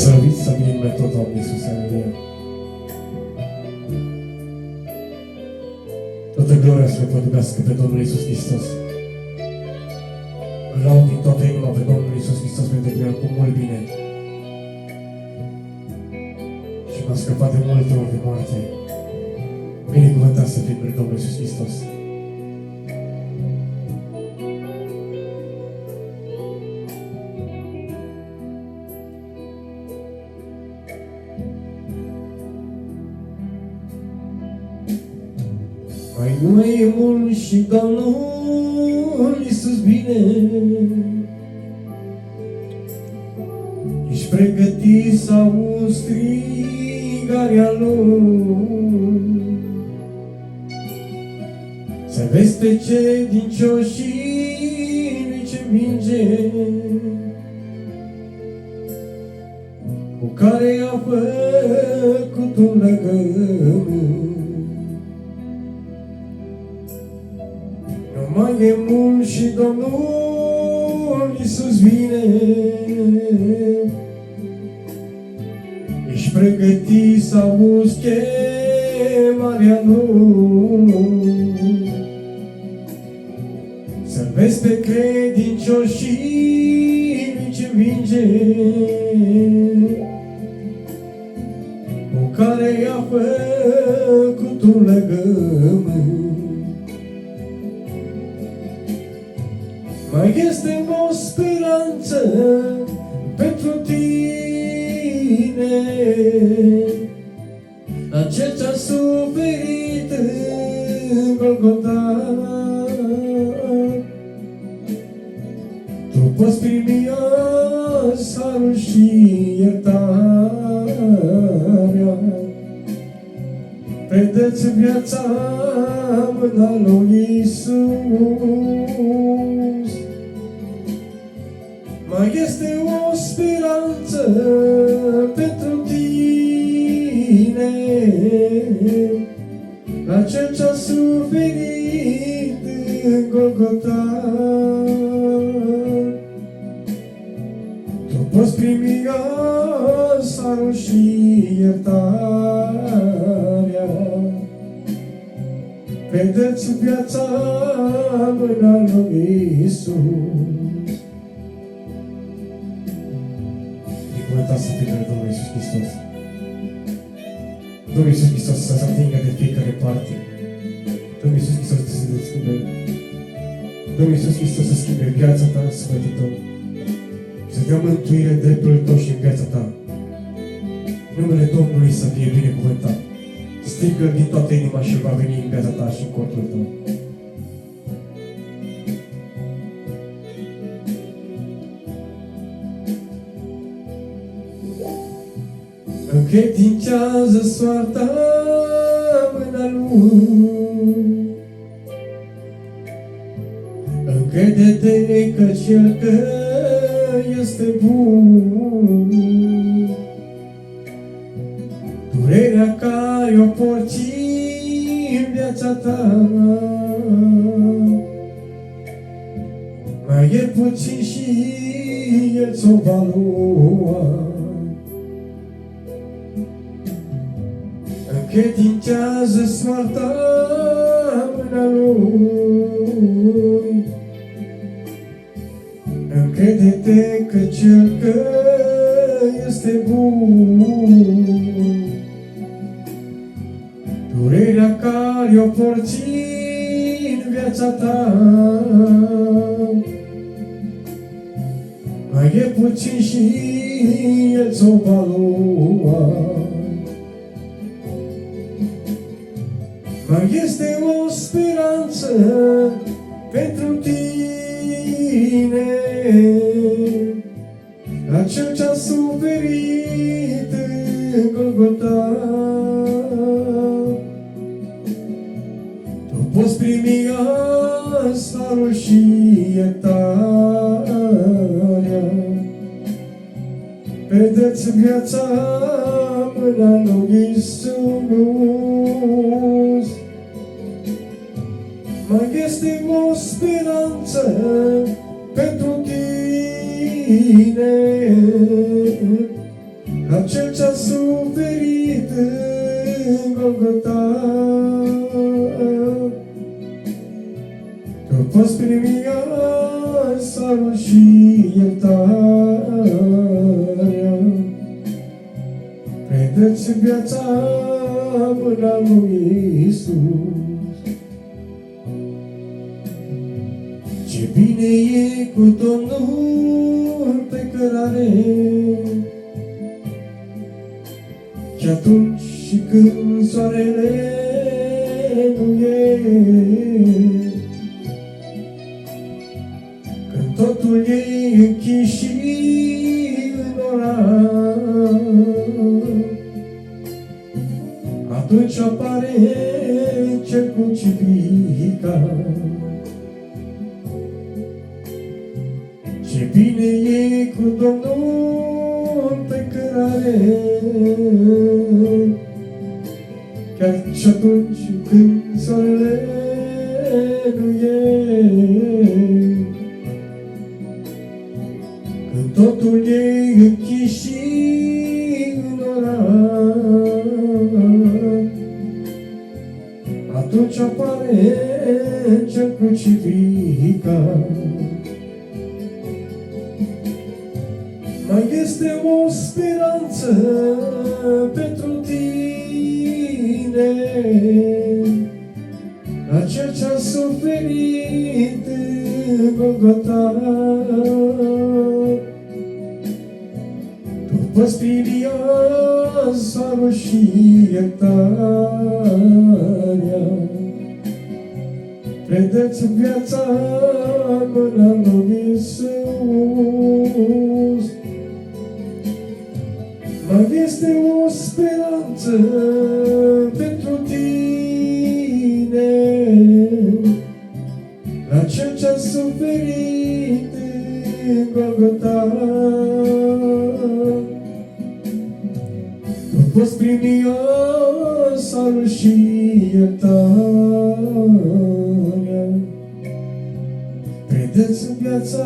Slăvit să fie numele tot, Doamne Iisuse, aleluia. Toată gloria să le pădubească pe Domnul Iisus Hristos. Îl laud din toată inima pe Domnul Iisus Hristos pentru că mi-a făcut mult bine. Și m-a scăpat de multe ori de moarte. Binecuvântat să fie pe Domnul Iisus Hristos. Mai e mult și Domnul Iisus vine. Ești pregătit să auzi strigarea Lui. Să vezi pe cei dincioșii Lui ce vinge, cu care a făcut un legământ. Mai e mult și Domnul Iisus vine. Ești pregătit să auzi chemarea Lui. Să vezi pe credincioșii Lui ce vinge, cu care i-a făcut un legământ. Mai este o speranță pentru tine, la cel ce-a suferit în Golgota. Tu poți primi asarul și iertarea. Predă-ți viața în mâna lui Iisus. Mai este o speranță pentru tine, la cel ce-a suferit în Golgota. Tu poți primi asarul și iertarea. Predă-ți viața în mâna lui Iisus. Binecuvântat să fie pe Domnul Iisus Hristos. Domnul Iisus Hristos să se atingă de fiecare parte. Domnul Iisus Hristos să se schimbe. Domnul Iisus Hristos să schimbe viața ta, Sfântul. Să dea mântuire dreptul tău și în viața ta. Numele Domnului să fie binecuvântat. Strigă din toată inima și va veni în viața ta și în corpul tău. Încredințează soarta mâna Lui. Încrede-te că Cel că este bun. Durerea care o porți în viața ta, mai e puțin și El ți-o va lua. Încredințează soarta mâna Lui. Încrede-te că Cel că este bun. Durerea care o porți în viața ta, mai e puțin și El ți-o va lua. Mai este o speranță pentru tine, la Cel ce-a suferit în Golgota. Tu poți primi asarul și iertarea. Predă-ți viața mâna lui Iisus. Mai este o speranță pentru tine, ca cel ce-a suferit în Golgota. Tu poți primi sarul și iertarea. Predeți viața mâna lui Iisus. Ce bine e cu Domnul pe cărare, și atunci și când soarele nu e, când totul e închis și înorat, atunci apare cel crucificat. Ce bine e cu Domnul pe cărare, chiar și atunci când soarele nu e, când totul e închis și înorat, atunci apare cel crucificat. Mai este o speranță pentru tine, la cel ce-a suferit în Golgota. Tu poți primi sarul și iertarea. Predeți viața mâna lui Iisus. Mai este o speranță pentru tine, la cel ce-a suferit în Golgota. Tu poți primi sarul și iertarea. Predeți viața